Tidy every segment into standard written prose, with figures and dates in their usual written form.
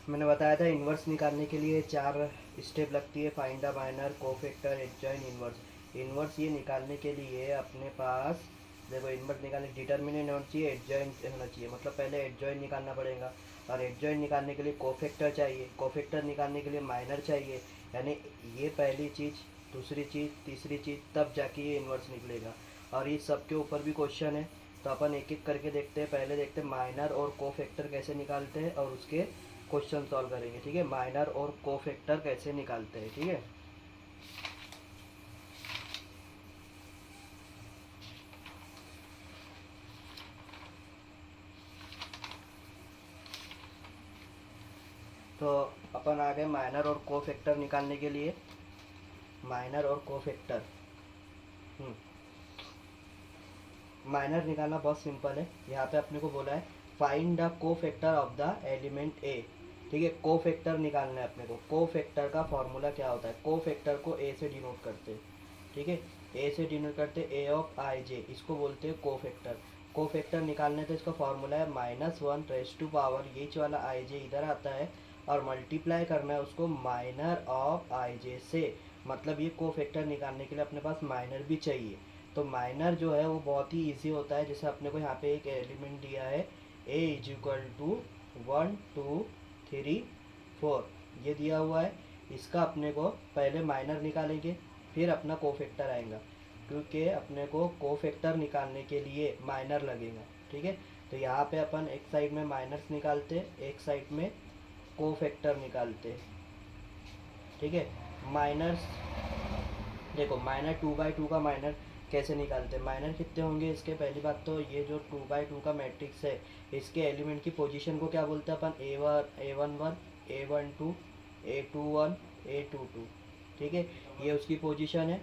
मैंने बताया था इन्वर्स निकालने के लिए 4 स्टेप लगती है, find the minor, cofactor, adjoin, inverse. Inverse ये निकालने के लिए अपने पास देखो, इन्वर्स निकालने डिटर्मिनेंट होना चाहिए, एडजॉइन होना चाहिए, मतलब पहले एडजॉइन निकालना पड़ेगा। और एडजॉइन निकालने के लिए कोफैक्टर चाहिए, कोफैक्टर निकालने के लिए माइनर चाहिए। यानी ये पहली चीज़, दूसरी चीज़, तीसरी चीज़, तब जाके ये इन्वर्स निकलेगा। और इस सब के ऊपर भी क्वेश्चन है, तो अपन एक एक करके देखते हैं। पहले देखते हैं माइनर और कोफैक्टर कैसे निकालते हैं और उसके क्वेश्चन सॉल्व करेंगे। ठीक है, माइनर और कोफैक्टर कैसे निकालते हैं। ठीक है, तो अपन आ गए माइनर और कोफैक्टर निकालने के लिए। माइनर और कोफैक्टर, माइनर निकालना बहुत सिंपल है। यहाँ पे अपने को बोला है find the cofactor of the element A. ठीक है, कोफैक्टर निकालना है अपने को। कोफैक्टर का फॉर्मूला क्या होता है? कोफैक्टर को ए से डिनोट करते हैं। ठीक है, ए से डिनोट करते हैं, ए ऑफ आई जे, इसको बोलते हैं कोफैक्टर। कोफैक्टर निकालने तो इसका फॉर्मूला है -1 ये वाला आई जे इधर आता है, और मल्टीप्लाई करना है उसको माइनर ऑफ आई जे से। मतलब ये कोफैक्टर निकालने के लिए अपने पास माइनर भी चाहिए। तो माइनर जो है वो बहुत ही इजी होता है। जैसे अपने को यहाँ पे एक एलिमेंट दिया है, ए इज इक्वल टू 1 2 3 4, ये दिया हुआ है। इसका अपने को पहले माइनर निकालेंगे, फिर अपना कोफैक्टर आएगा, क्योंकि अपने को कोफैक्टर निकालने के लिए माइनर लगेगा। ठीक है, तो यहाँ पे अपन एक साइड में माइनर्स निकालते, एक साइड में कोफैक्टर निकालते। ठीक है, माइनर्स देखो, माइनर 2/2 का माइनर कैसे निकालते हैं? माइनर कितने होंगे इसके? पहली बात तो ये जो 2/2 का मैट्रिक्स है, इसके एलिमेंट की पोजीशन को क्या बोलते हैं अपन? A11 A12 A21 A22। ठीक है, ये उसकी पोजीशन है।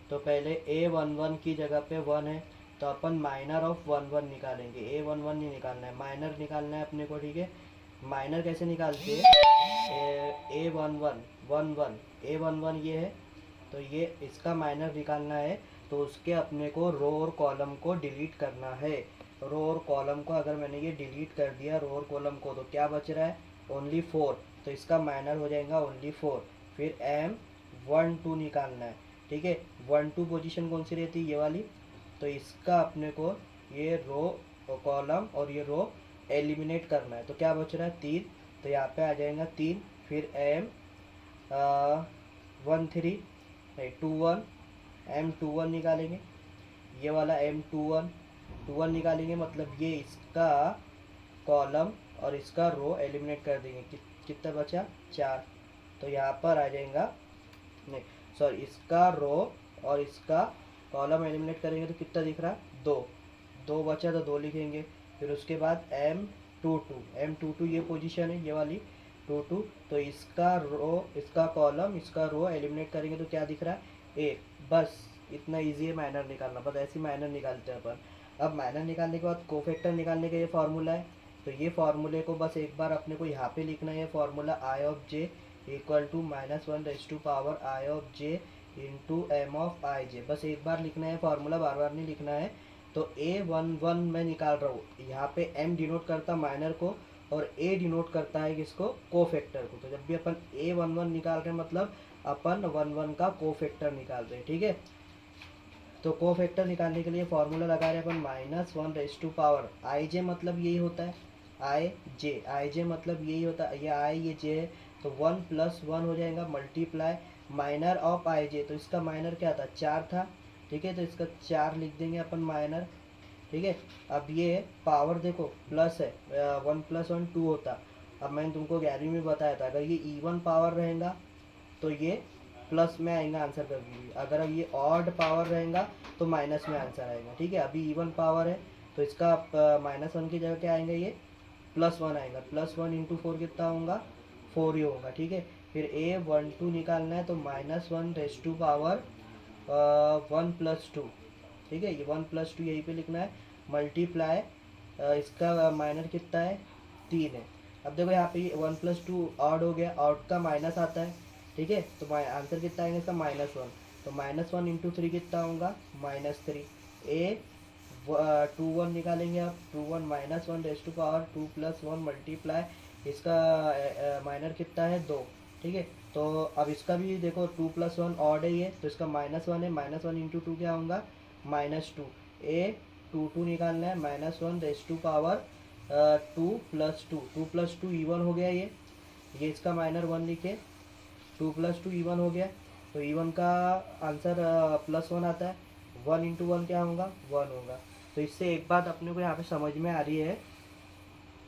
तो पहले A11 की जगह पे 1 है, तो अपन माइनर ऑफ 1 1 निकालेंगे। A11 नहीं निकालना है, माइनर निकालना है अपने को। ठीक है, माइनर कैसे निकालते हैं? A11 A11 ये है, तो ये इसका माइनर निकालना है। तो उसके अपने को रो और कॉलम को डिलीट करना है। रो और कॉलम को अगर मैंने ये डिलीट कर दिया, रो और कॉलम को, तो क्या बच रहा है? ओनली 4। तो इसका माइनर हो जाएगा ओनली 4। फिर M12 निकालना है। ठीक है, 1 2 पोजीशन कौन सी रहती है? ये वाली। तो इसका अपने को ये रो और कॉलम और ये रो एलिमिनेट करना है। तो क्या बच रहा है? 3। तो यहाँ पे आ जाएगा 3। फिर M13 21 M21 निकालेंगे। ये वाला M21 निकालेंगे, मतलब ये इसका कॉलम और इसका रो एलिमिनेट कर देंगे। कितना बचा? 4। तो यहाँ पर आ जाएगा, नहीं सॉरी, इसका रो और इसका कॉलम एलिमिनेट करेंगे तो कितना दिख रहा? 2। 2 बचा तो 2 लिखेंगे। फिर उसके बाद M22 ये पोजीशन है, ये वाली 22। तो इसका रो, इसका कॉलम, इसका रो एलिमिनेट करेंगे तो क्या दिख रहा है? 1। बस इतना इजी है माइनर निकालना। बस ऐसे माइनर निकालते हैं अपन। अब माइनर निकालने के बाद कोफैक्टर निकालने का ये फार्मूला है। तो ये फार्मूले को बस एक बार अपने को यहाँ पे लिखना है। Formula I of J equal to -1 into M of I J. बस एक बार लिखना है फार्मूला, बार बार नहीं लिखना है। तो A11 मैं निकाल रहा हूँ, यहाँ पे M डिनोट करता माइनर को और A डिनोट करता है किसको? कोफैक्टर को। तो जब भी अपन A11 निकाल रहे हैं, मतलब अपन 1 1 का कोफैक्टर निकाल रहे हैं। ठीक है, तो कोफैक्टर निकालने के लिए फॉर्मूला लगा रहे हैं अपन -1 आई जे, मतलब यही होता है आई जे मतलब यही होता है, ये आई ये जे है। तो 1 + 1 हो जाएगा, मल्टीप्लाई माइनर ऑफ आई जे। तो इसका माइनर क्या था? 4 था। ठीक है, तो इसका 4 लिख देंगे अपन माइनर। ठीक है, अब ये पावर देखो प्लस है, 1 + 1 2 होता। अब मैंने तुमको 11वीं में बताया था, अगर ये इवन पावर रहेगा तो ये प्लस में आएगा आंसर कभी भी, अगर ये ऑड पावर रहेगा तो माइनस में आंसर आएगा। ठीक है, अभी इवन पावर है तो इसका -1 की जगह क्या आएगा? ये +1 आएगा। +1 इंटू 4 कितना होगा? 4 ही होगा। ठीक है, फिर A12 निकालना है, तो -1 1 + 2। ठीक है, ये 1 + 2 यहीं पे लिखना है, मल्टीप्लाई इसका माइनर कितना है? 3 है। अब देखो यहाँ पे ये 1 + 2 ऑड हो गया, ऑड का माइनस आता है। ठीक है, तो आंसर कितना आएगा इसका? -1। तो -1 इंटू 3 कितना होगा? -3। A21 निकालेंगे आप, 21 -1 2 + 1 मल्टीप्लाई इसका माइनर कितना है 2, ठीक है। तो अब इसका भी देखो 2+1 ऑड है ये, तो इसका -1 है, -1 इंटू 2 क्या होगा -2। ए 2 निकालना है, -1 रेस टू पावर 2+2 इवन हो गया ये इसका -1 लिखे, 2+2 इवन हो गया। तो इवन का आंसर +1 आता है, 1 इंटू 1 क्या होगा 1 होगा। तो इससे एक बात अपने को यहाँ पे समझ में आ रही है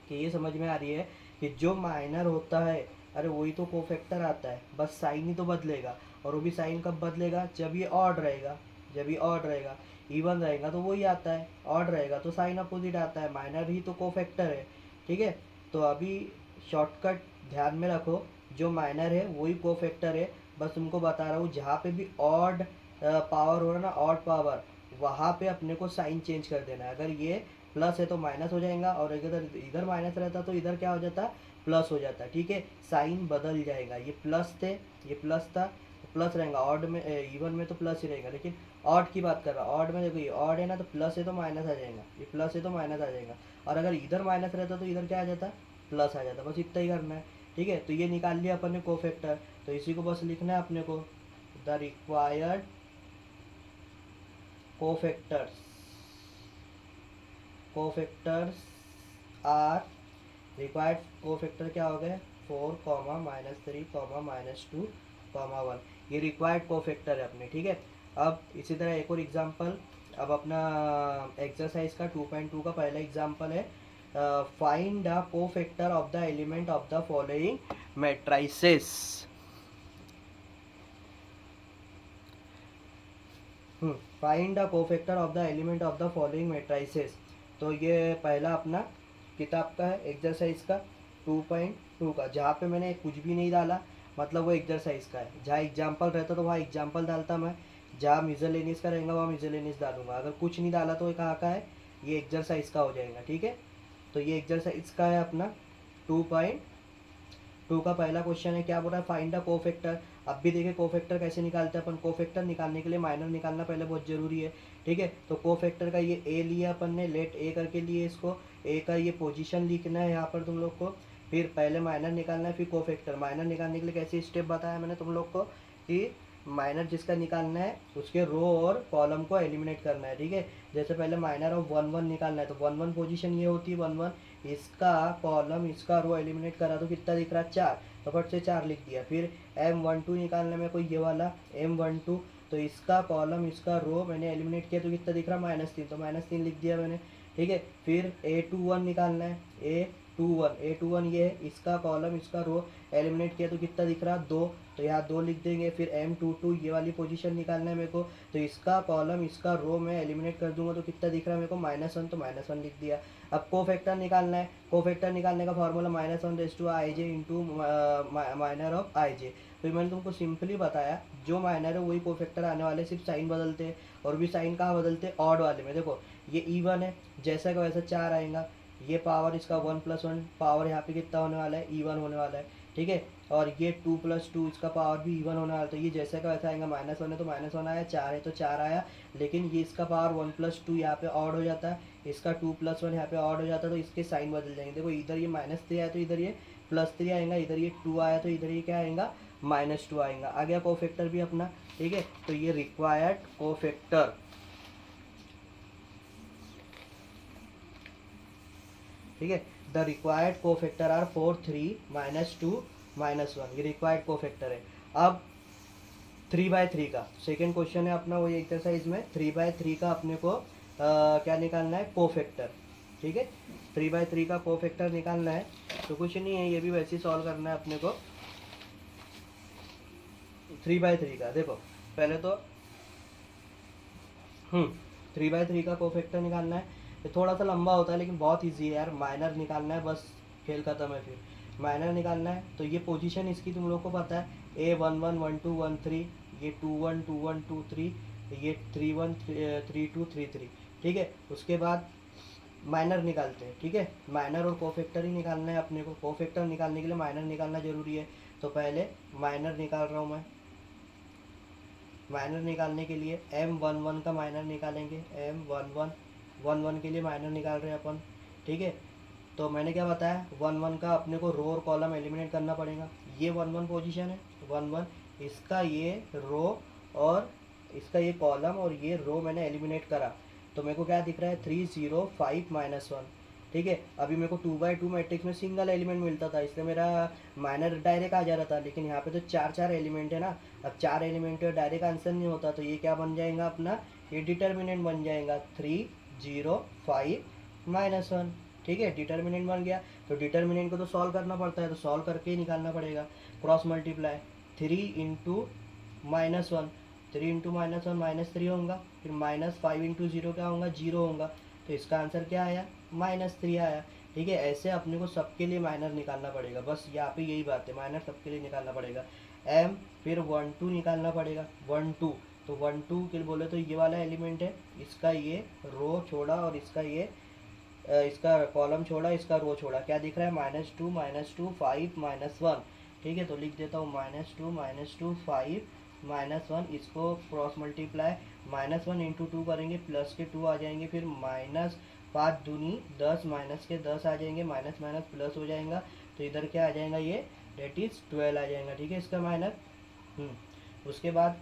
कि ये समझ में आ रही है कि जो माइनर होता है, अरे वही तो कोफैक्टर आता है, बस साइन ही तो बदलेगा। और वो भी साइन कब बदलेगा, जब ये ऑड रहेगा। जब ये ऑड रहेगा, इवन रहेगा तो वही आता है, ऑड रहेगा तो साइन अपोजिट आता है, माइनर ही तो कोफैक्टर है, ठीक है। तो अभी शॉर्टकट ध्यान में रखो, जो माइनर है वही कोफैक्टर है। बस तुमको बता रहा हूँ, जहाँ पे भी ऑड पावर हो रहा ना, ऑड पावर, वहाँ पे अपने को साइन चेंज कर देना है। अगर ये प्लस है तो माइनस हो जाएगा, और अगर इधर माइनस रहता तो इधर क्या हो जाता प्लस हो जाता, ठीक है। साइन बदल जाएगा, ये प्लस थे, ये प्लस था, प्लस रहेगा। ऑड में इवन में तो प्लस ही रहेगा, लेकिन ऑड की बात कर रहा हूँ। ऑड में देखो ये ऑड है ना, तो प्लस है तो माइनस आ जाएगा, ये प्लस है तो माइनस आ जाएगा। और अगर इधर माइनस रहता तो इधर क्या आ जाता प्लस आ जाता, बस इतना ही करना है, ठीक है। तो ये निकाल लिया अपन ने कोफैक्टर, तो इसी को बस लिखना है अपने को, the required cofactors are, required cofactor क्या हो गए 4, -3, -2, 1, ये रिक्वायर्ड कोफैक्टर है अपने, ठीक है। अब इसी तरह एक और एग्जांपल, अब अपना एक्सरसाइज का 2.2 का पहला एग्जांपल है, find the cofactor of the element of the following matrices. Find the cofactor of the element of the following matrices. तो ये पहला अपना किताब का है, एक्सरसाइज का 2.2 का, जहाँ पे मैंने कुछ भी नहीं डाला, मतलब वो एक्सरसाइज का है। जहाँ एग्जाम्पल रहता तो वहाँ एग्जाम्पल डालता मैं, जहाँ मिसलेनियस का रहेगा वहाँ मिसलेनियस डालूंगा। अगर कुछ नहीं डाला तो ये कहाँ का है, ये एक्सरसाइज का हो जाएगा, ठीक है। तो ये एक्सरसाइज का है अपना 2.2 का पहला क्वेश्चन है, क्या बोल रहा है फाइंड द कोफैक्टर। अब भी देखिए कोफैक्टर कैसे निकालते हैं अपन। कोफैक्टर निकालने के लिए माइनर निकालना पहले बहुत जरूरी है, ठीक है। तो कोफैक्टर का ये ए लिया अपन ने, लेट ए करके लिए इसको, ए का ये पोजीशन लिखना है यहाँ पर तुम लोग को। फिर पहले माइनर निकालना है, फिर कोफैक्टर। माइनर निकालने के लिए कैसे स्टेप बताया मैंने तुम लोग को, कि माइनर जिसका निकालना है उसके रो और कॉलम को एलिमिनेट करना है, ठीक है। जैसे पहले माइनर ऑफ 1 1 निकालना है, तो 1 1 पोजीशन ये होती है 1 1, इसका कॉलम इसका रो एलिमिनेट करा तो कितना दिख रहा 4, तो फट से 4 लिख दिया। फिर M12 निकालने में कोई ये वाला M12, तो इसका कॉलम इसका रो मैंने एलिमिनेट किया तो कितना दिख रहा -3, तो -3 लिख दिया मैंने, ठीक है। फिर A21 निकालना है, A21 ये है, इसका कॉलम इसका रो एलिमिनेट किया तो कितना दिख रहा 2, तो यहाँ 2 लिख देंगे। फिर M22 ये वाली पोजीशन निकालना है मेरे को, तो इसका कॉलम इसका रो में एलिमिनेट कर दूंगा तो कितना दिख रहा है मेरे को -1, तो -1 लिख दिया। अब कोफैक्टर निकालना है, कोफैक्टर निकालने का formula -1 into minor of i j। तो मैंने तुमको सिंपली बताया, जो माइनर है वही कोफैक्टर आने वाले, सिर्फ साइन बदलते हैं। और भी साइन कहाँ बदलते हैं, ऑड वाले में। देखो ये इवन है, जैसा का वैसा 4 आएगा, ये पावर इसका 1+1 पावर यहाँ पे कितना होने वाला है इवन होने वाला है, ठीक है। और ये 2+2 इसका पावर भी इवन होने वाला है, तो ये जैसे का वैसा आएगा, -1 है तो -1 आया, 4 है तो 4 आया। लेकिन ये इसका पावर 1+2 यहाँ पे ऑड हो जाता है, इसका 2+1 यहाँ पे ऑड हो जाता है, तो इसके साइन बदल जाएंगे। देखो इधर ये -3 आया तो इधर ये +3 आएगा, इधर ये 2 आया तो इधर ये क्या आएगा -2 आएगा। आ गया कोफैक्टर भी अपना, ठीक है। तो ये रिक्वायर्ड कोफैक्टर, ठीक है। द रिक्वायर्ड कोफैक्टर आर 4 3 -2 -1, ये रिक्वायर्ड कोफैक्टर है। अब 3/3 का सेकेंड क्वेश्चन है अपना, वही एक्सरसाइज में 3/3 का अपने को क्या निकालना है कोफैक्टर, ठीक है। 3/3 का कोफैक्टर निकालना है, तो कुछ नहीं है, ये भी वैसे ही सॉल्व करना है अपने को। 3/3 का देखो पहले तो 3/3 का कोफैक्टर निकालना है। ये थोड़ा सा लंबा होता है लेकिन बहुत इजी है यार। माइनर निकालना है, बस खेल खत्म है। फिर माइनर निकालना है, तो ये पोजीशन इसकी तुम लोग को पता है, A11 12 13, ये 21 21 23, ये 31 32 33, ठीक है। उसके बाद माइनर निकालते हैं, ठीक है। माइनर और कोफैक्टर ही निकालना है अपने को। कोफैक्टर निकालने के लिए माइनर निकालना जरूरी है, तो पहले माइनर निकाल रहा हूँ मैं। माइनर निकालने के लिए M11 का माइनर निकालेंगे, M11 11 के लिए माइनर निकाल रहे हैं अपन, ठीक है। तो मैंने क्या बताया, 1 1 का अपने को रो और कॉलम एलिमिनेट करना पड़ेगा। ये 1 1 पोजीशन है, 1 1, इसका ये रो और इसका ये कॉलम और ये रो मैंने एलिमिनेट करा, तो मेरे को क्या दिख रहा है, 3 0 5 -1। ठीक है, अभी मेरे को 2 by 2 मैट्रिक्स में सिंगल एलिमेंट मिलता था, इसलिए मेरा माइनर डायरेक्ट आ जा रहा था, लेकिन यहाँ पे तो 4 4 एलिमेंट है ना। अब 4 एलिमेंट डायरेक्ट आंसर नहीं होता, तो ये क्या बन जाएगा अपना, ये डिटर्मिनेंट बन जाएगा 3 0 5 -1। ठीक है, डिटर्मिनेंट बन गया। तो डिटर्मिनेंट को तो सॉल्व करना पड़ता है, तो सॉल्व करके ही निकालना पड़ेगा। क्रॉस मल्टीप्लाई 3 इंटू -1, 3 इंटू -1 -3 होगा, फिर -5 इंटू 0 क्या होगा, 0 होगा। तो इसका आंसर क्या आया, -3 आया। ठीक है, ऐसे अपने को सबके लिए माइनर निकालना पड़ेगा, बस यहाँ पे यही बात है, माइनर सबके लिए निकालना पड़ेगा। एम फिर 1 2 निकालना पड़ेगा, 1 2। तो 1 2 के लिए बोले तो ये वाला एलिमेंट है, इसका ये रो छोड़ा और इसका ये इसका कॉलम छोड़ा, इसका रो छोड़ा, क्या दिख रहा है, -2 -2 5 -1। ठीक है, तो लिख देता हूँ -2 -2 5 -1। इसको क्रॉस मल्टीप्लाई -1 इंटू 2 करेंगे, प्लस के 2 आ जाएंगे, फिर -5 दूनी 10, माइनस के 10 आ जाएंगे, माइनस माइनस प्लस हो जाएगा, तो इधर क्या आ जाएगा, ये डेट इज 12 आ जाएगा। ठीक है, इसका माइनर। उसके बाद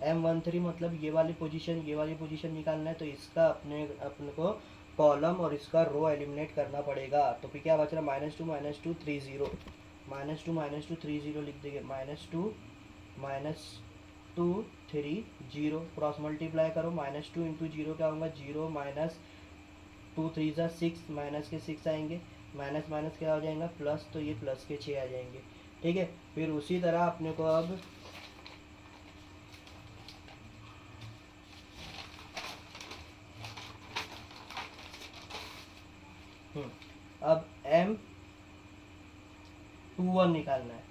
M13 मतलब ये वाली पोजीशन निकालना है, तो इसका अपने को कॉलम और इसका रो एलिमिनेट करना पड़ेगा। तो फिर क्या बच रहा है, -2 -2 3 0, -2 -2 3 0 लिख देंगे, -2 3 0। क्रॉस मल्टीप्लाई करो, -2 इंटू 0 क्या होगा, 0 -2 3 6, माइनस के 6 आएंगे, माइनस माइनस क्या हो जाएगा, प्लस, तो ये प्लस के 6 आ जाएंगे। ठीक है, फिर उसी तरह अपने को अब M21 निकालना है।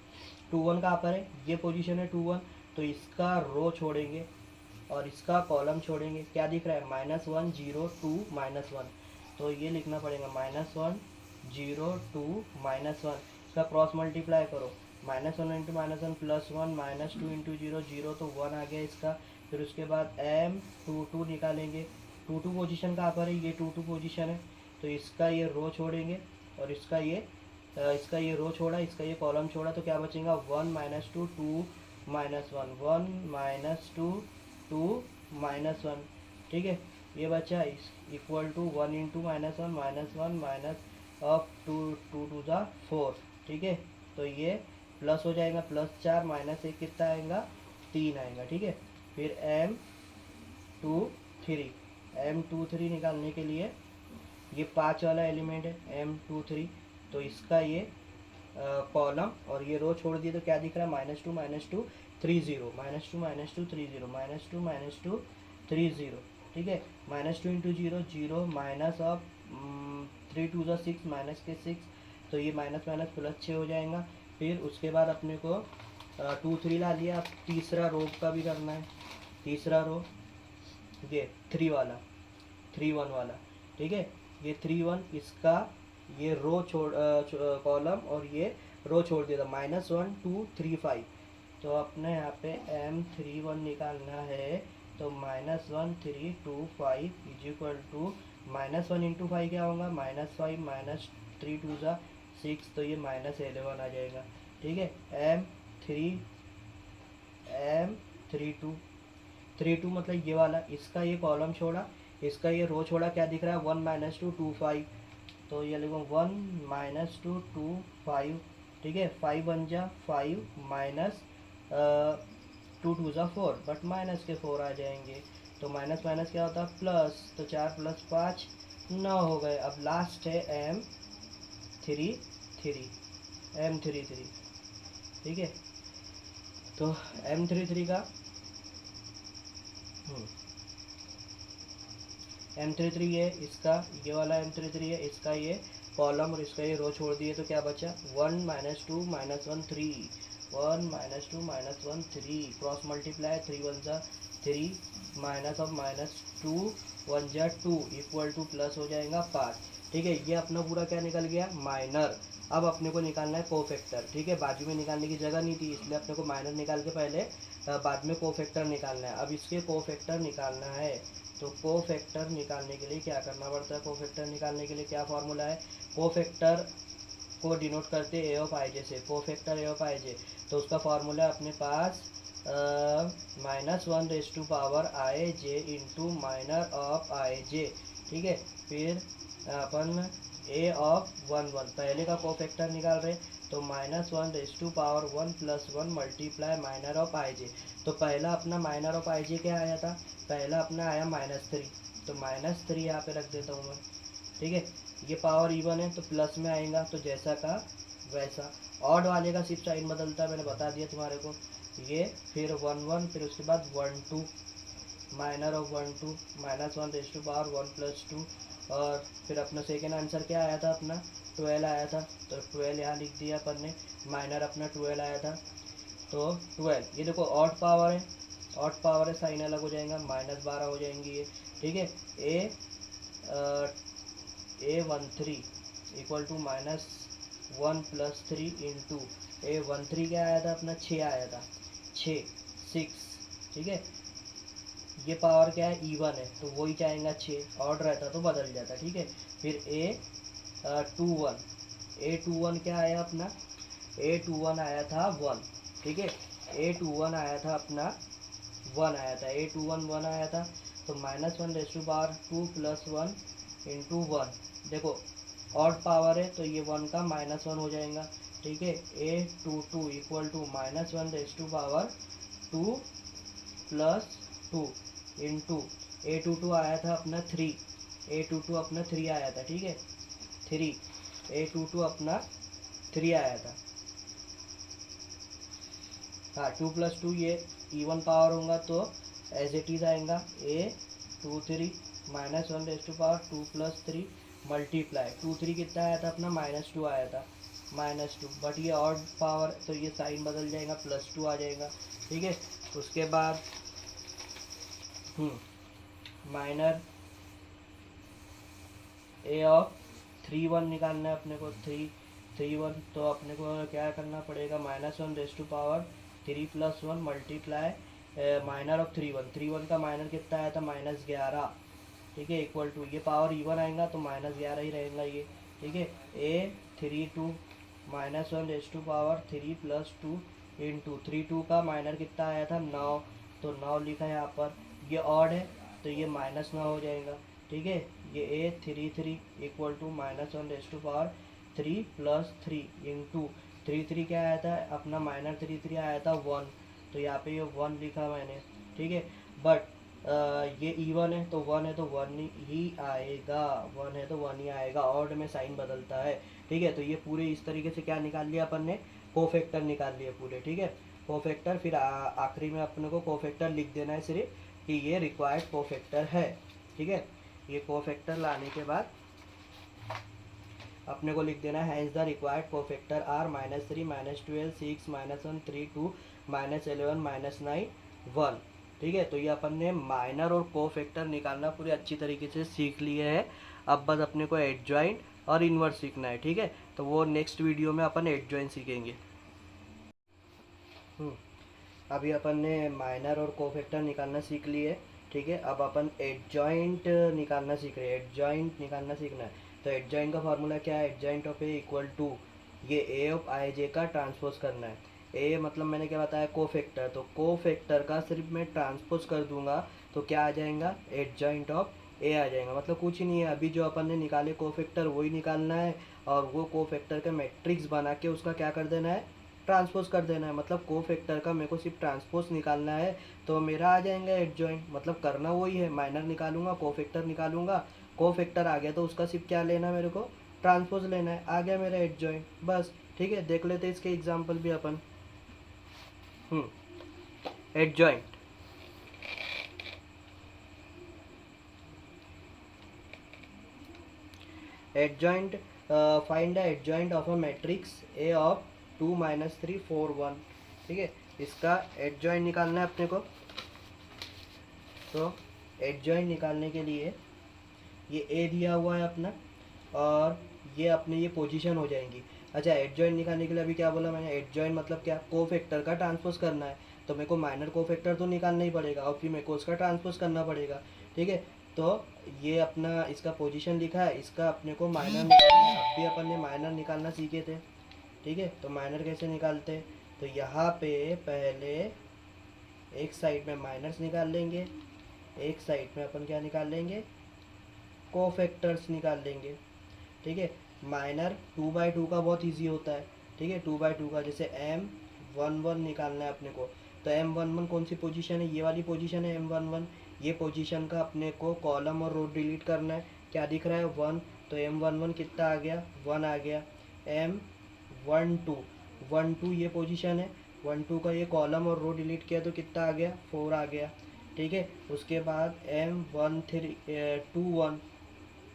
21 कहाँ पर है, ये पोजीशन है 21, तो इसका रो छोड़ेंगे और इसका कॉलम छोड़ेंगे, क्या दिख रहा है, -1 0 2 -1। तो ये लिखना पड़ेगा -1 0 2 -1। इसका क्रॉस मल्टीप्लाई करो, -1 इंटू -1 +1, -2 इंटू 0 0, तो 1 आ गया इसका। फिर उसके बाद M22 निकालेंगे। 22 पोजीशन कहाँ पर है, ये 22 पोजीशन है, तो इसका ये रो छोड़ेंगे और इसका ये रो छोड़ा, इसका ये कॉलम छोड़ा, तो क्या बचेगा, 1 -2 2 -1, 1 -2 2 -1। ठीक है, ये बचा equal to 1 into -1 -1 minus of 2 2 2 ज़ा 4। ठीक है, तो ये प्लस हो जाएगा, +4 -1 कितना आएगा, 3 आएगा। ठीक है, फिर M23 निकालने के लिए ये 5 वाला एलिमेंट है M23, तो इसका ये कॉलम और ये रो छोड़ दिए, तो क्या दिख रहा है, -2 -2 3 0, -2 -2 3 0, -2 -2 3 0। ठीक है, -2 इंटू 0 0, माइनस ऑफ 3 2 6, माइनस के 6, तो ये माइनस माइनस प्लस 6 हो जाएगा। फिर उसके बाद अपने को 2 3 ला लिया। अब तीसरा रो का भी करना है, तीसरा रो ये 3 वाला 3 1 वाला। ठीक है, ये 3 1, इसका ये रो छोड़ कॉलम और ये रो छोड़ दिया था, -1 2 3 5। तो अपने यहाँ पे M31 निकालना है, तो -1 3 2 5 इज इक्वल टू -1 इंटू 5 क्या होगा, -5 -3 2 ज़ा 6, तो ये -11 आ जाएगा। ठीक है, M32 मतलब ये वाला, इसका ये कॉलम छोड़ा, इसका ये रो छोड़ा, क्या दिख रहा है, 1 -2 2 5, तो ये लिखो 1 -2 2 5। ठीक है, 5 बन जा 5 माइनस 2 2 ज़ा 4, बट माइनस के 4 आ जाएंगे, तो माइनस माइनस क्या होता है, प्लस, तो 4 + 5 9 हो गए। अब लास्ट है M33। ठीक है, तो M33 का M33 है, इसका ये वाला M33 है, इसका ये कॉलम और इसका ये रो छोड़ दिए, तो क्या बचा, 1 -2 -1 3, 1 -2 -1 3। क्रॉस मल्टीप्लाई 3 1 ज़ा 3, माइनस ऑफ -2 1 ज़ा 2 इक्वल टू प्लस हो जाएगा 5। ठीक है, ये अपना पूरा क्या निकल गया, माइनर। अब अपने को निकालना है कोफैक्टर। ठीक है, बाजू में निकालने की जगह नहीं थी, इसलिए अपने को माइनर निकाल के पहले बाद में कोफैक्टर निकालना है। अब इसके कोफैक्टर निकालना है, तो कोफैक्टर निकालने के लिए क्या करना पड़ता है, कोफैक्टर निकालने के लिए क्या फॉर्मूला है, कोफैक्टर को डिनोट करते ए ऑफ आई जे से, कोफैक्टर ए ऑफ आई जे, तो उसका फॉर्मूला अपने पास -1 आई J into minor of I जे, ठीक है। फिर अपन ए ऑफ 1 पहले का कोफैक्टर निकाल रहे, तो -1 plus 1 multiply minor of I जे, तो पहला अपना माइनर ऑफ आई जे क्या आया था, पहला अपना आया -3, तो -3 यहाँ पे रख देता हूँ मैं, ठीक है। ये पावर इवन है तो प्लस में आएगा, तो जैसा का वैसा। ऑड वाले का सिर्फ साइन बदलता है, मैंने बता दिया तुम्हारे को। ये फिर 1 फिर उसके बाद 1 2 माइनर ऑफ 1 2 -1 प्लस 2, और फिर अपना सेकेंड आंसर क्या आया था अपना 12 आया था, तो 12 यहाँ लिख दिया अपन ने, माइनर अपना 12 आया था, तो 12। ये देखो ऑड पावर है, ऑड पावर है, साइन अलग हो जाएगा, -12 हो जाएंगी ये, ठीक है। A13 equal to -1 plus 3 into A13 क्या आया था अपना 6 आया था, 6 6, ठीक है। ये पावर क्या है इवन है, तो वही चाहेगा 6, ऑड रहता तो बदल जाता, ठीक है। फिर A21 क्या आया अपना, A21 आया था 1, ठीक है। A21 आया था अपना 1 आया था, A21 1 आया था, तो -1 प्लस 1 इंटू 1, देखो ऑड पावर है तो ये 1 का -1 हो जाएगा, ठीक है। A22 equal to -1 plus 2 into A22 आया था अपना 3, A22 अपना 3 आया था, ठीक है, 3, A22 अपना 3 आया था, हाँ 2 प्लस 2 ये इवन पावर होगा तो एज इट इज आएगा A23 -1 प्लस 3 मल्टीप्लाई 2 3 कितना आया था अपना -2 आया था, -2, बट ये ऑड पावर तो ये साइन बदल जाएगा, +2 आ जाएगा, ठीक है। उसके बाद माइनर ए ऑफ 3 1 निकालना है अपने को, 3 1, तो अपने को क्या करना पड़ेगा, -1 प्लस 1 मल्टीप्लाई माइनर ऑफ 3 1 का माइनर कितना आया था -11, ठीक है, इक्वल टू ये पावर इवन आएगा तो -11 ही रहेगा ये, ठीक है। A32 -1 प्लस 2 इंटू 3 2 का माइनर कितना आया था 9, तो 9 लिखा है यहाँ पर, ये ऑड है तो ये -9 हो जाएगा, ठीक है। ये A33 equal to -1 plus 3 into 3 क्या आया था अपना -3 आया था 1, तो यहाँ पे ये 1 लिखा मैंने, ठीक है। बट ये इवन है तो 1 है तो 1 ही आएगा, 1 है तो 1 ही आएगा, ऑड में साइन बदलता है, ठीक है। तो ये पूरे इस तरीके से क्या निकाल लिया अपन ने, कोफैक्टर निकाल लिए पूरे, ठीक है, कोफैक्टर। फिर आखिरी में अपने को कोफैक्टर लिख देना है सिर्फ कि ये रिक्वायर्ड कोफैक्टर है, ठीक है। ये कोफैक्टर लाने के बाद अपने को लिख देना है hence the required cofactor are -3 -12 6 -1 3 2 -11 -9 1, ठीक है। तो ये अपन ने माइनर और कोफैक्टर निकालना पूरे अच्छी तरीके से सीख लिए हैं, अब बस अपने को एडजॉइंट और इन्वर्स सीखना है, ठीक है। तो वो नेक्स्ट वीडियो में अपन एडजॉइंट सीखेंगे। अभी अपन ने माइनर और कोफैक्टर निकालना सीख लिए, ठीक है। अब अपन एडजॉइंट निकालना सीख रहे हैं, एडजॉइंट निकालना सीखना है। तो एडजॉइंट का फॉर्मूला क्या है, adjoint of A equal to ये ए ऑफ आई जे का ट्रांसपोज करना है। ए मतलब मैंने क्या बताया कोफैक्टर, तो कोफैक्टर का सिर्फ मैं ट्रांसपोज कर दूंगा तो क्या आ जाएगा, एडजॉइंट ऑफ ए आ जाएगा। मतलब कुछ ही नहीं है, अभी जो अपन ने निकाले कोफैक्टर वही निकालना है, और वो कोफैक्टर का मैट्रिक्स बना के उसका क्या कर देना है, ट्रांसपोज कर देना है। मतलब कोफैक्टर का मेरे को सिर्फ ट्रांसपोज निकालना है तो मेरा आ जाएगा एडजॉइंट, मतलब करना वही है, माइनर निकालूंगा कोफैक्टर निकालूंगा, कोफैक्टर आ गया तो उसका सिर्फ क्या लेना है मेरे को, ट्रांसपोज लेना है, आ गया मेरा एडजॉइंट, बस, ठीक है। देख लेते हैं इसके एग्जाम्पल भी अपन। Adjoint, adjoint find the adjoint of a matrix A of 2 -3 4 1, ठीक है। इसका एडजॉइंट निकालना है अपने को, तो एडजॉइंट निकालने के लिए ये ए दिया हुआ है अपना, और ये अपने ये पोजीशन हो जाएंगी। अच्छा, एडजॉइंट निकालने के लिए अभी क्या बोला मैंने, एडजॉइंट मतलब क्या, कोफैक्टर का ट्रांसपोज करना है, तो मेरे को माइनर कोफैक्टर तो निकालना ही पड़ेगा और फिर मेरे को उसका ट्रांसपोज करना पड़ेगा, ठीक है। तो ये अपना इसका पोजीशन लिखा है, इसका अपने को माइनर निकालना है। अब भी अपन ने माइनर निकालना सीखे थे, ठीक है। तो माइनर कैसे निकालते हैं, तो यहाँ पे पहले एक साइड में माइनर्स निकाल लेंगे, एक साइड में अपन क्या निकाल लेंगे, कोफैक्टर्स निकाल लेंगे, ठीक है। माइनर 2/2 का बहुत इजी होता है, ठीक है। 2/2 का जैसे M11 निकालना है अपने को, तो M11 कौन सी पोजीशन है, ये वाली पोजीशन है M11। ये पोजीशन का अपने को कॉलम और रो डिलीट करना है। क्या दिख रहा है 1, तो M11 कितना आ गया 1 आ गया। M12 12 ये पोजीशन है, 12 का ये कॉलम और रो डिलीट किया तो कितना आ गया 4 आ गया, ठीक है। उसके बाद M13 21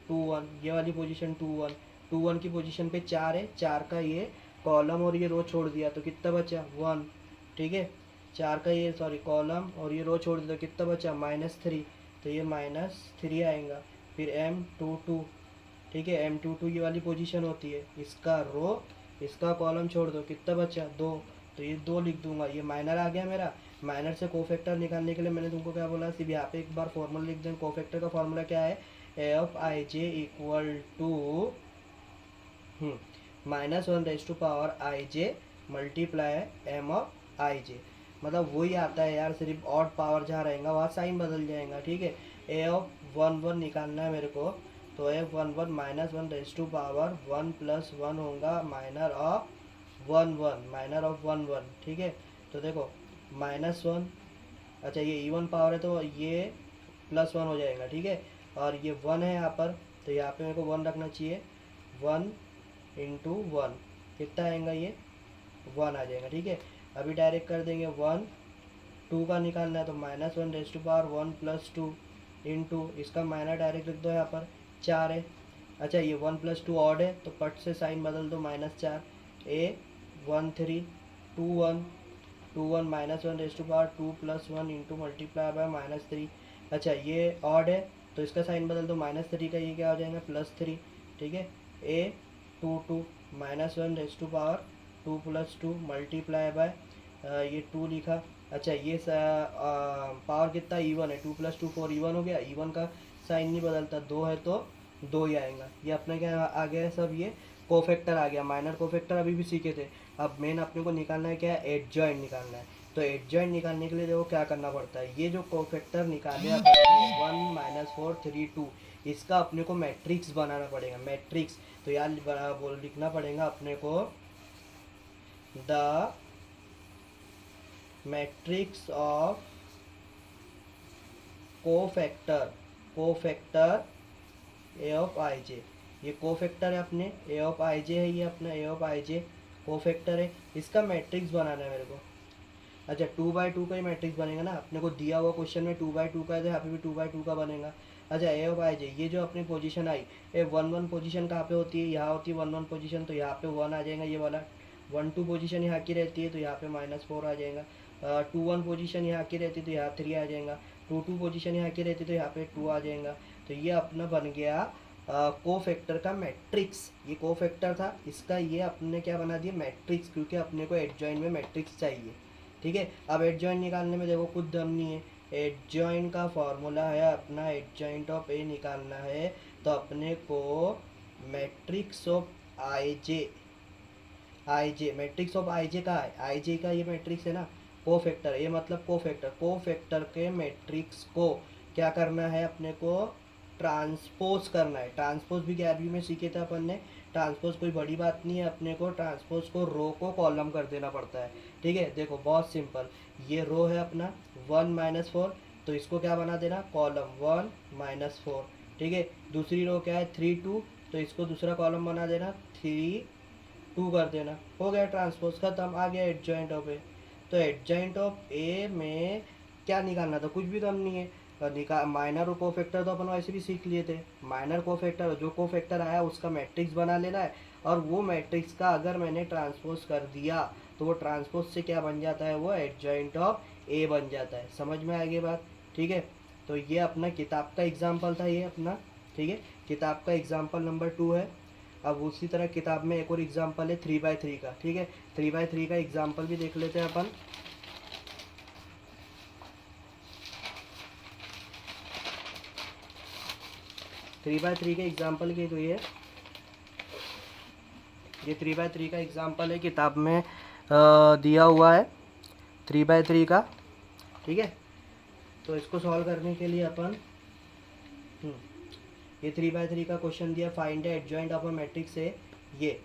21 ये वाली पोजीशन 21 21 की पोजीशन पे 4 है, 4 का ये कॉलम और ये रो छोड़ दिया तो कितना बचा 1, ठीक है। 4 का ये सॉरी कॉलम और ये रो छोड़ दिया तो कितना बचा -3, तो ये -3 आएगा। फिर M22, ठीक है। M22 ये वाली पोजीशन होती है, इसका रो इसका कॉलम छोड़ दो, कितना बचा 2, तो ये 2 लिख दूंगा। ये माइनर आ गया मेरा। माइनर से कोफैक्टर निकालने के लिए मैंने तुमको क्या बोला, सिर्फ यहाँ पे एक बार फॉर्मूला लिख दें। कोफैक्टर का फॉर्मूला क्या है, Fij equal to -1 multiply M of Ij, मतलब वही आता है यार, सिर्फ ऑड पावर जहाँ रहेगा वहाँ साइन बदल जाएगा, ठीक है। A(1) निकालना है मेरे को, तो A(1) -1 + 1 होगा माइनर ऑफ 1, ठीक है। तो देखो -1, अच्छा ये इवन पावर है तो ये +1 हो जाएगा, ठीक है। और ये 1 है यहाँ पर, तो यहाँ पे मेरे को 1 रखना चाहिए। 1 × 1 कितना आएगा, ये 1 आ जाएगा, ठीक है। अभी डायरेक्ट कर देंगे 1 2 का निकालना है तो -1 + 2 इंटू इसका माइनर डायरेक्ट लिख दो यहाँ पर 4 है। अच्छा ये 1 + 2 ऑड है तो पट से साइन बदल दो -4। A13 21 21 -1 + 2 + 1 into multiply by -3। अच्छा ये ऑड है तो इसका साइन बदल दो -3 का, ये क्या हो जाएगा +3, ठीक है। A22 -1 2 + 2 मल्टीप्लाई बाय ये 2 लिखा। अच्छा ये पावर कितना इवन है, 2 + 2 4 इवन हो गया। इवन का साइन नहीं बदलता, 2 है तो 2 ही आएगा। ये अपने क्या आ गया सब, ये कोफैक्टर आ गया। माइनर कोफैक्टर अभी भी सीखे थे। अब मेन अपने को निकालना है क्या है, एडजॉइंट निकालना है। तो एडजॉइंट निकालने के लिए देखो क्या करना पड़ता है, ये जो कोफैक्टर निकाले अपने 1 - 4 3 2, इसका अपने को मैट्रिक्स बनाना पड़ेगा, मैट्रिक्स। तो यार बोल लिखना पड़ेगा अपने को the matrix of cofactor A of Ij। ये कोफैक्टर है अपने A ऑफ Ij है, ये अपना A ऑफ Ij कोफैक्टर है। इसका मैट्रिक्स बनाना है मेरे को। अच्छा 2/2 का ही मैट्रिक्स बनेगा ना, अपने को दिया हुआ क्वेश्चन में 2/2 का है तो यहाँ पे भी 2/2 का बनेगा। अच्छा A ऑफ Ij, ये जो अपनी पोजीशन आई, A11 पोजीशन कहाँ पे होती है, यहाँ होती है 11 पोजीशन, तो यहाँ पे 1 आ जाएगा। ये वाला 12 पोजीशन यहाँ की रहती है तो यहाँ पे -4 आ जाएगा। 21 पोजीशन यहाँ की रहती है तो यहाँ 3 आ जाएगा। 22 पोजीशन यहाँ की रहती है तो यहाँ पे 2 आ जाएगा। तो ये अपना बन गया कोफैक्टर का मैट्रिक्स। ये कोफैक्टर था, इसका ये अपने क्या बना दिया मैट्रिक्स, क्योंकि अपने को एडजॉइंट में मैट्रिक्स चाहिए, ठीक है। अब एडजॉइंट निकालने में देखो कुछ दम नहीं है। एडजॉइंट का फॉर्मूला है अपना, एडजॉइंट ऑफ ए निकालना है तो अपने को matrix of I J matrix of I J का है, आई जे का ये मैट्रिक्स है ना कोफैक्टर, ये मतलब कोफैक्टर के मैट्रिक्स को क्या करना है अपने को, ट्रांसपोज करना है। ट्रांसपोज भी 11वीं में सीखे थे अपन ने। ट्रांसपोज कोई बड़ी बात नहीं है, अपने को ट्रांसपोज को रो को कॉलम कर देना पड़ता है, ठीक है। देखो बहुत सिंपल, ये रो है अपना 1 - 4, तो इसको क्या बना देना कॉलम 1 - 4, ठीक है। दूसरी रो क्या है 3 2, तो इसको दूसरा कॉलम बना देना 3 2 कर देना, हो गया ट्रांसपोज खत्म। आ गया एडजॉइंट ऑफ ए। तो एडजॉइंट ऑफ ए में क्या निकालना था, कुछ भी दम नहीं है। माइनर और कोफैक्टर तो अपन वैसे भी सीख लिए थे। माइनर कोफैक्टर, जो कोफैक्टर आया उसका मैट्रिक्स बना लेना है, और वो मैट्रिक्स का अगर मैंने ट्रांसपोज कर दिया तो वो ट्रांसपोज से क्या बन जाता है, वो एडजॉइंट ऑफ ए बन जाता है। समझ में आ गई बात, ठीक है। तो ये अपना किताब का एग्जाम्पल था, ये अपना, ठीक है। किताब का एग्जाम्पल नंबर 2 है। अब उसी तरह किताब में एक और एग्जाम्पल है 3/3 का, ठीक है। 3/3 का एग्जाम्पल भी देख लेते हैं अपन। 3/3 के एग्जाम्पल की तो ये 3/3 का एग्जाम्पल है, किताब में दिया हुआ है 3/3 का। ठीक है, तो इसको सॉल्व करने के लिए अपन ये 3/3 का क्वेश्चन दिया, find the adjoint of a matrix है। ये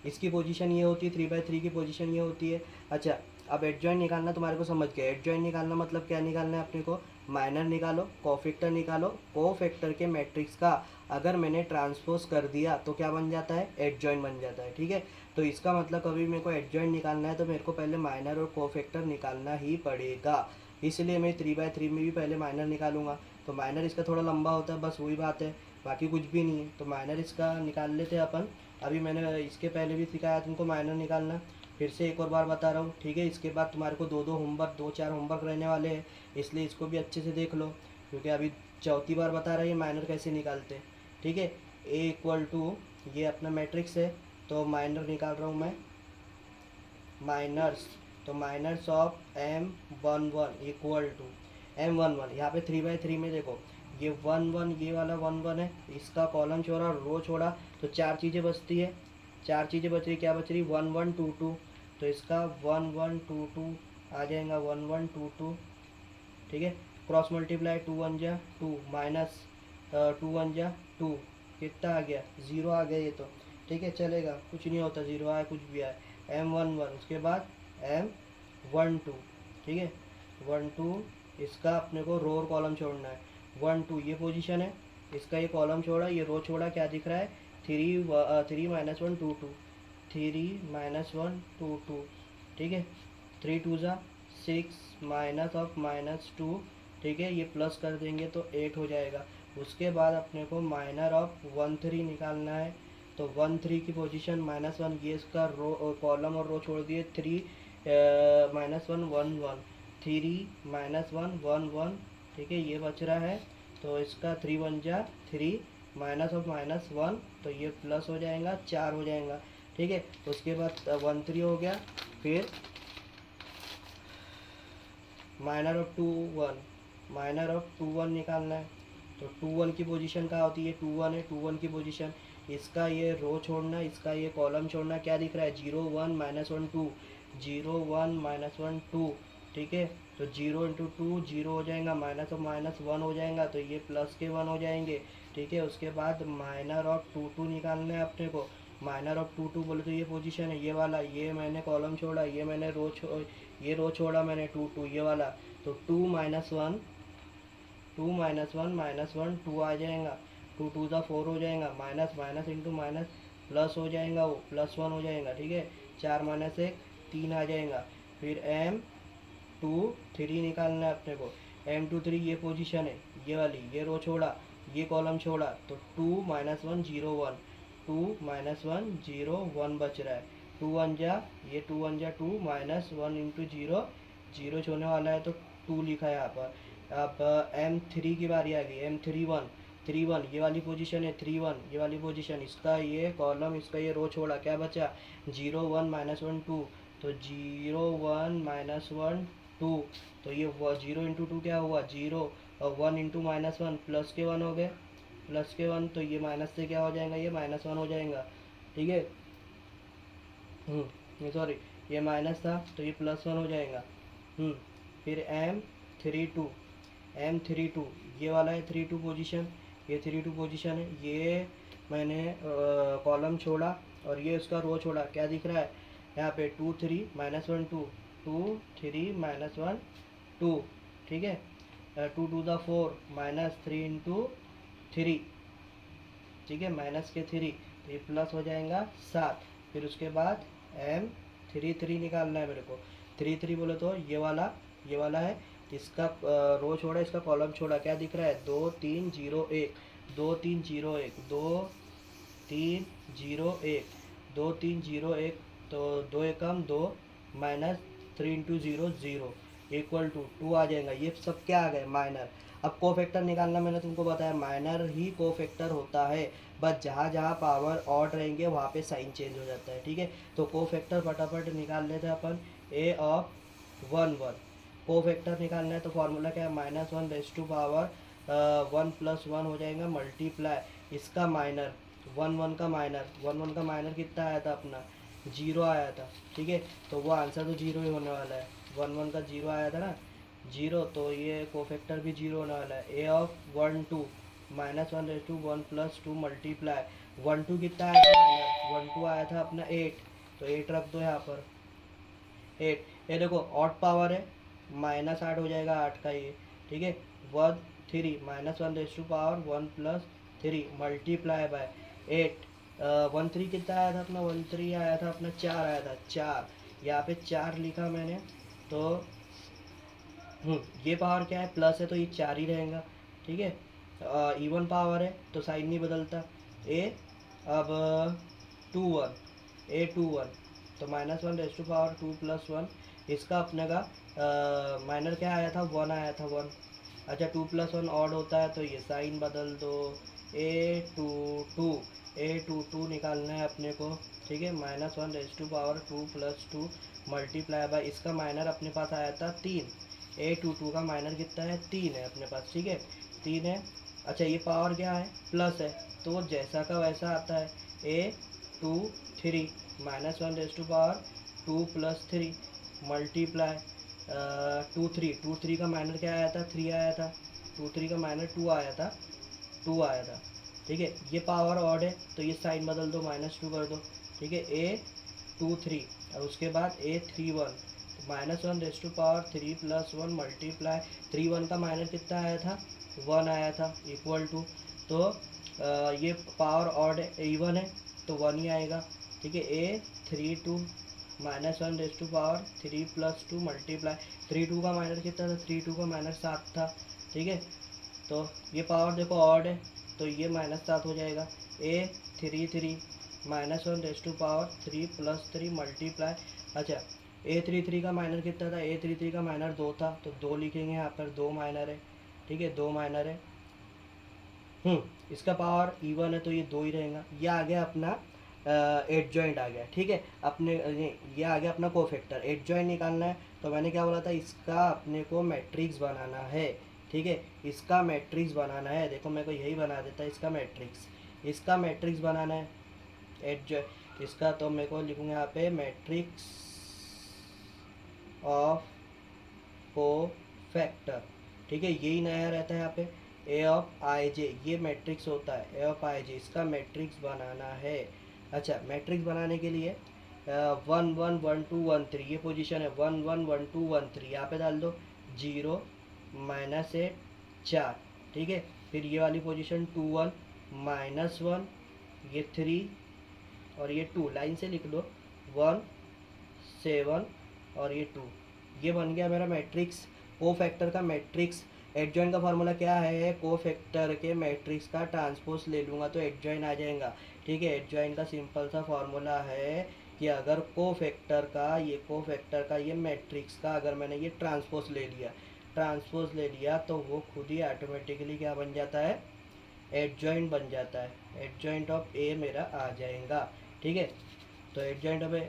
इसकी पोजीशन ये होती है, 3/3 की पोजीशन ये होती है। अच्छा, अब एडजॉइंट निकालना तुम्हारे को समझ गया। एडजॉइंट निकालना मतलब क्या निकालना है अपने को, माइनर निकालो, कोफैक्टर निकालो, कोफैक्टर के मैट्रिक्स का अगर मैंने ट्रांसपोज कर दिया तो क्या बन जाता है, एडजॉइंट बन जाता है। ठीक है, तो इसका मतलब कभी मेरे को एडजॉइंट निकालना है तो मेरे को पहले माइनर और कोफैक्टर निकालना ही पड़ेगा। इसलिए मैं 3/3 में भी पहले माइनर निकालूंगा। तो माइनर इसका थोड़ा लंबा होता है, बस वही बात है, बाकी कुछ भी नहीं है। तो माइनर इसका निकाल लेते हैं अपन। अभी मैंने इसके पहले भी सिखाया तुमको माइनर निकालना, फिर से एक और बार बता रहा हूँ। ठीक है, इसके बाद तुम्हारे को दो चार होमवर्क रहने वाले हैं, इसलिए इसको भी अच्छे से देख लो, क्योंकि अभी चौथी बार बता रहा है ये माइनर कैसे निकालते हैं। ठीक है, ए इक्वल टू ये अपना मैट्रिक्स है, तो माइनर निकाल रहा हूँ मैं, माइनर्स। तो minors of M11 equal to M11, यहाँ पे 3/3 में देखो ये 1 1, ये वाला 1 1 है, इसका कॉलम छोड़ा रो छोड़ा तो चार चीज़ें बचती है, चार चीज़ें बच रही, क्या बच रही, 1 1 2 2, तो इसका 1 1 2 2 आ जाएगा, 1 1 2 2। ठीक है, क्रॉस मल्टीप्लाई 2 1 जा 2 माइनस 2 1 जा 2, कितना आ गया, 0 आ गया ये तो। ठीक है, चलेगा, कुछ नहीं होता, 0 आए कुछ भी आए। M11 उसके बाद M12। ठीक है, 1 2, इसका अपने को रो और कॉलम छोड़ना है। 1 2 ये पोजीशन है, इसका ये कॉलम छोड़ा, ये रो छोड़ा, क्या दिख रहा है, 3 3 -1 2 2, 3 -1 2 2। ठीक है, 3 2 ज़ा 6 माइनस ऑफ -2। ठीक है, ये प्लस कर देंगे तो 8 हो जाएगा। उसके बाद अपने को माइनर ऑफ 1 3 निकालना है, तो 1 3 की पोजीशन -1, ये इसका रो कॉलम और रो छोड़ दिए, 3 -1 1 1, 3 -1 1 1। ठीक है, ये बच रहा है, तो इसका 3 1 जा 3 माइनस ऑफ -1, तो ये प्लस हो जाएगा, 4 हो जाएगा। ठीक है, उसके बाद 1 3 हो गया, फिर माइनर ऑफ 2 1, माइनर ऑफ 2 1 निकालना है। तो 2 1 की पोजीशन क्या होती है, 2 1 है, 2 1 की पोजीशन, इसका ये रो छोड़ना, इसका ये कॉलम छोड़ना, क्या दिख रहा है, 0 1 -1 2, 0 1 -1 2। ठीक है, तो 0 × 2 0 हो जाएगा, माइनस ऑफ -1 हो जाएगा, तो ये प्लस के 1 हो जाएंगे। ठीक है, उसके बाद माइनर ऑफ 2 2 निकालना है अपने को। माइनर ऑफ 2 2 बोले तो ये पोजीशन है, ये वाला, ये मैंने कॉलम छोड़ा, ये मैंने ये रो छोड़ा मैंने 2 2, ये वाला, तो 2 -1 2 -1 -1 2 आ जाएगा, 2 2 ज़ा 4 हो जाएगा, minus minus into minus plus हो जाएगा, वो +1 हो जाएगा। ठीक है, 4 - 1 3 आ जाएगा। फिर M2 3 निकालना है अपने को। M2 3 ये पोजीशन है, ये वाली, ये रो छोड़ा, ये कॉलम छोड़ा, तो 2 -1 0 1, 2 -1 0 1 बच रहा है। 2 1 जा ये 2 1 जा 2 -1 इंटू 0, 0 छोड़ने वाला है तो 2 लिखा है यहाँ पर। अब M3 की बारी आ गई, M3 1 3 1, ये वाली पोजीशन है, 3 1 ये वाली पोजीशन, इसका ये कॉलम, इसका ये रो छोड़ा, क्या बचा, 0 1 -1 2, तो 0 1 -1 2, तो ये 0 × 2 क्या हुआ, 0, और 1 × -1 प्लस के 1 हो गए, प्लस के 1, तो ये माइनस से क्या हो जाएगा, ये -1 हो जाएगा। ठीक है, सॉरी, ये माइनस था तो ये +1 हो जाएगा। फिर M32 ये वाला है 3 2 पोजीशन, ये 3 2 पोजीशन है, ये मैंने कॉलम छोड़ा और ये उसका रो छोड़ा, क्या दिख रहा है यहाँ पे, 2 3 -1 2, 2 3 -1 2। ठीक है, 2 2 ज़ा 4 -3 × 3। ठीक है, माइनस के 3, तो ये प्लस हो जाएगा 7। फिर उसके बाद M33 निकालना है मेरे को। 3 3 बोले तो ये वाला है, इसका रो छोड़ा, इसका कॉलम छोड़ा, क्या दिख रहा है, 2 3 0 1, 2 3 0 1, 2 3 0 1, 2 3 0 1, तो 2 एकम 2 -3 × 0 0 इक्वल टू 2 आ जाएगा। ये सब क्या आ गए, माइनर। अब कोफैक्टर निकालना मैंने तुमको बताया, माइनर ही कोफैक्टर होता है, बस जहाँ जहाँ पावर ऑड रहेंगे वहाँ पे साइन चेंज हो जाता है। ठीक है, तो कोफैक्टर फटाफट निकाल लेते हैं अपन। A ऑफ 1 1 कोफैक्टर निकालना है तो फॉर्मूला क्या है, -1 raised to power one plus one हो जाएगा मल्टीप्लाई इसका माइनर, वन वन का माइनर, वन वन का माइनर कितना आया था अपना, जीरो आया था। ठीक है, तो वो आंसर तो जीरो ही होने वाला है, वन वन का जीरो आया था ना, जीरो, तो ये कोफैक्टर भी जीरो होने वाला है। A of one two minus one raise to one plus two multiply one two कितना आया था माइनर, वन टू आया था अपना एट, तो एट रख दो यहाँ पर, एट। ये देखो ऑड पावर है, माइनस आठ हो जाएगा आठ का ये। ठीक है, one three minus one raise to power one plus three multiply by eight. One three कितना आया था अपना, वन थ्री आया था अपना चार आया था, चार, यहाँ पे चार लिखा मैंने, तो ये पावर क्या है, प्लस है तो ये चार ही रहेगा। ठीक है, इवन पावर है तो साइन नहीं बदलता। ए अब two one, A two one, तो minus one raise to power two plus one, इसका अपने का माइनर क्या आया था, वन आया था, वन। अच्छा, टू प्लस वन ऑड होता है तो ये साइन बदल दो, A two two, A two two निकालना है अपने को। ठीक है, minus one raise to power two plus two multiply by, इसका माइनर अपने पास आया था तीन, ए टू टू का माइनर कितना है, तीन है अपने पास। ठीक है, तीन है। अच्छा, ये पावर क्या है, प्लस है, तो जैसा का वैसा आता है, A two three minus one raise to power two plus three multiply two three, two three का माइनर क्या आया था, थ्री आया था, टू थ्री का माइनर टू आया था, टू आया था। ठीक है, ये पावर ऑड है तो ये साइन बदल दो, माइनस टू कर दो। ठीक है, ए टू थ्री और उसके बाद A three one, minus one raise to power three plus one multiply, three one का माइनर कितना आया था, वन आया था, इक्वल टू, तो ये पावर ऑड इवन है तो वन ही आएगा। ठीक है, A three two minus one raise to power three plus two multiply, three two का माइनर कितना था, थ्री टू का माइनर सात था। ठीक है, तो ये पावर देखो ऑड है तो ये माइनस सात हो जाएगा। A three three minus one raise to power three plus three multiply, अच्छा ए थ्री थ्री का माइनर कितना था, ए थ्री थ्री का माइनर दो था तो दो लिखेंगे यहाँ पर, दो माइनर है। ठीक है, दो माइनर है। इसका पावर इवन है तो ये दो ही रहेगा। ये आ गया अपना एड जॉइंट आ गया। ठीक है, अपने ये आ गया अपना कोफैक्टर। एड जॉइंट निकालना है तो मैंने क्या बोला था, इसका अपने को मैट्रिक्स बनाना है। ठीक है, इसका मैट्रिक्स बनाना है, देखो मेरे को यही बना देता है इसका मैट्रिक्स, इसका मैट्रिक्स बनाना है एड जॉइंट इसका, तो मेरे को लिखूँगा यहाँ पे मैट्रिक्स ऑफ कोफैक्टर। ठीक है, यही नया रहता है यहाँ पे, ए ऑफ आई जे, ये मैट्रिक्स होता है ए ऑफ आई जे, इसका मैट्रिक्स बनाना है। अच्छा, मैट्रिक्स बनाने के लिए one one one two one three ये पोजीशन है, one one one two one three, यहाँ पे डाल दो जीरो माइनस एट चार। ठीक है, फिर ये वाली position two one minus one, ये थ्री और ये टू, लाइन से लिख लो, वन सेवन और ये टू। ये बन गया मेरा मैट्रिक्स, को फैक्टर का मैट्रिक्स। एडजॉइंट का फार्मूला क्या है, को फैक्टर के मैट्रिक्स का ट्रांसपोज ले लूँगा तो एडजॉइंट आ जाएगा। ठीक है, एडजॉइंट का सिंपल सा फार्मूला है कि अगर को फैक्टर का ये मैट्रिक्स का अगर मैंने ये ट्रांसपोज ले लिया तो वो खुद ही ऑटोमेटिकली क्या बन जाता है, एडजॉइंट बन जाता है, एडजॉइंट ऑफ ए मेरा आ जाएगा। ठीक है, तो एडजॉइंट ऑफ ए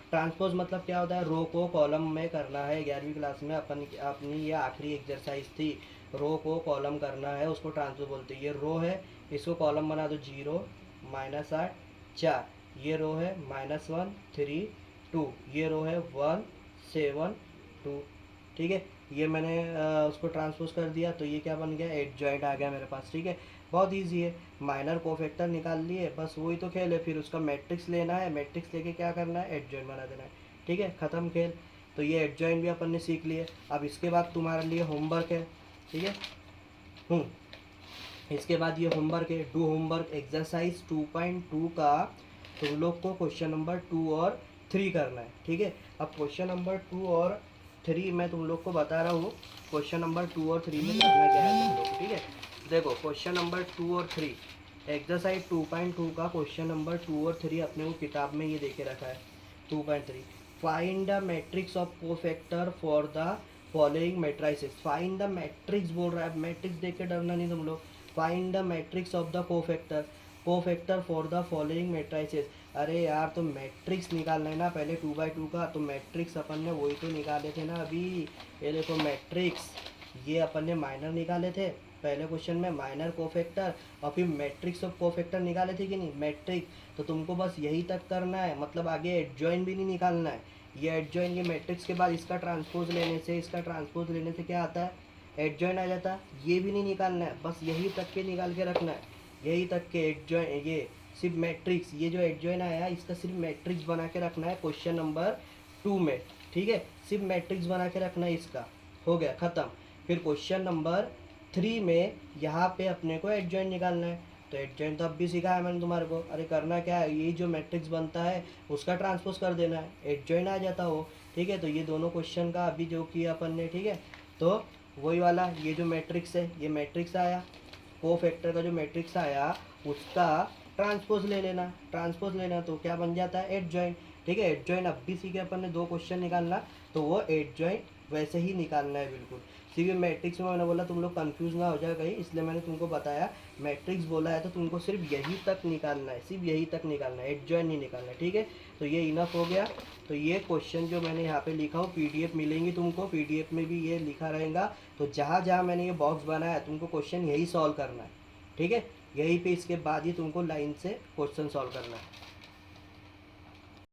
ट्रांसपोज मतलब क्या होता है, रो को कॉलम में करना है। 11वीं क्लास में अपनी ये आखिरी एक्सरसाइज थी, रो को कॉलम करना है, उसको ट्रांसपोज बोलते हैं। ये रो है, इसको कॉलम बना दो, जीरो माइनस आठ चार, ये रो है माइनस वन थ्री टू, ये रो है वन सेवन टू। ठीक है, ये मैंने उसको ट्रांसपोज कर दिया तो ये क्या बन गया, एडजॉइंट आ गया मेरे पास। ठीक है, बहुत इजी है, माइनर कोफैक्टर निकाल लिए, बस वही तो खेल है। फिर उसका मैट्रिक्स लेना है, मैट्रिक्स लेके क्या करना है, एडजॉइंट बना देना है। ठीक है, ख़त्म खेल। तो ये एडजॉइंट भी अपन ने सीख लिए। अब इसके बाद तुम्हारे लिए होमवर्क है। ठीक है, इसके बाद ये होमवर्क है, डू होमवर्क एक्सरसाइज 2.2 का तुम लोग को क्वेश्चन नंबर 2 और 3 करना है। ठीक है, अब क्वेश्चन नंबर 2 और 3 मैं तुम लोग को बता रहा हूँ, क्वेश्चन नंबर 2 और 3 में करना क्या है तुम लोग। ठीक है, देखो क्वेश्चन नंबर 2 और 3 एक्सरसाइज 2.2 का क्वेश्चन नंबर 2 और 3 अपने को किताब में ये दे के रखा है। 2.3 find the matrix of cofactor for the following matrices. Find the matrix बोल रहा है, मैट्रिक्स देख के डरना नहीं तुम लोग। Find the matrix of the cofactor for the following matrices. अरे यार, तो मैट्रिक्स निकालना है ना पहले 2/2 का, तो मैट्रिक्स अपन ने वही तो निकाले थे ना अभी। ये देखो मैट्रिक्स, ये अपन ने माइनर निकाले थे, पहले क्वेश्चन में माइनर कोफैक्टर और फिर मैट्रिक्स ऑफ कोफैक्टर निकाले थे कि नहीं, मैट्रिक्स। तो तुमको बस यही तक करना है, मतलब आगे एडजॉइन भी नहीं निकालना है। ये एडजॉइन, ये मैट्रिक्स के बाद इसका ट्रांसपोज लेने से, इसका ट्रांसपोज लेने से क्या आता है, एडजॉइन आ जाता है। ये भी नहीं निकालना है, बस यही तक के निकाल के रखना है, यही तक के एडजॉइन। ये सिर्फ मैट्रिक्स, ये जो एडजॉइन आया इसका सिर्फ मैट्रिक्स बना के रखना है क्वेश्चन नंबर 2 में, ठीक है। सिर्फ मैट्रिक्स बना के रखना है, इसका हो गया ख़त्म। फिर क्वेश्चन नंबर 3 में यहाँ पे अपने को एडजॉइन निकालना है। तो एडजॉइन तो अब भी सिखाया मैंने तुम्हारे को। अरे करना क्या है, ये जो मैट्रिक्स बनता है उसका ट्रांसपोज कर देना है, एडजॉइन आ जाता हो, ठीक है। तो ये दोनों क्वेश्चन का अभी जो किया अपन ने, ठीक है। तो वही वाला, ये जो मैट्रिक्स है, ये मैट्रिक्स आया, कोफैक्टर का जो मैट्रिक्स आया उसका ट्रांसपोज ले लेना, ट्रांसपोज लेना तो क्या बन जाता है, एडजॉइन, ठीक है। एडजॉइन अब भी सीखे अपन ने 2 क्वेश्चन निकालना, तो वो एडजॉइन वैसे ही निकालना है बिल्कुल। सिर्फ मैट्रिक्स में मैंने बोला तुम लोग कंफ्यूज ना हो जाए कहीं, इसलिए मैंने तुमको बताया मैट्रिक्स बोला है तो तुमको सिर्फ यही तक निकालना है, सिर्फ यही तक निकालना है, एडजॉइन नहीं निकालना है, ठीक है। तो ये इनफ हो गया। तो ये क्वेश्चन जो मैंने यहाँ पे लिखा हूँ, पीडीएफ मिलेंगी तुमको, पीडीएफ में भी ये लिखा रहेगा। तो जहाँ जहाँ मैंने ये बॉक्स बनाया तुमको क्वेश्चन यही सॉल्व करना है, ठीक है। यहीं पे इसके बाद ही तुमको लाइन से क्वेश्चन सॉल्व करना है।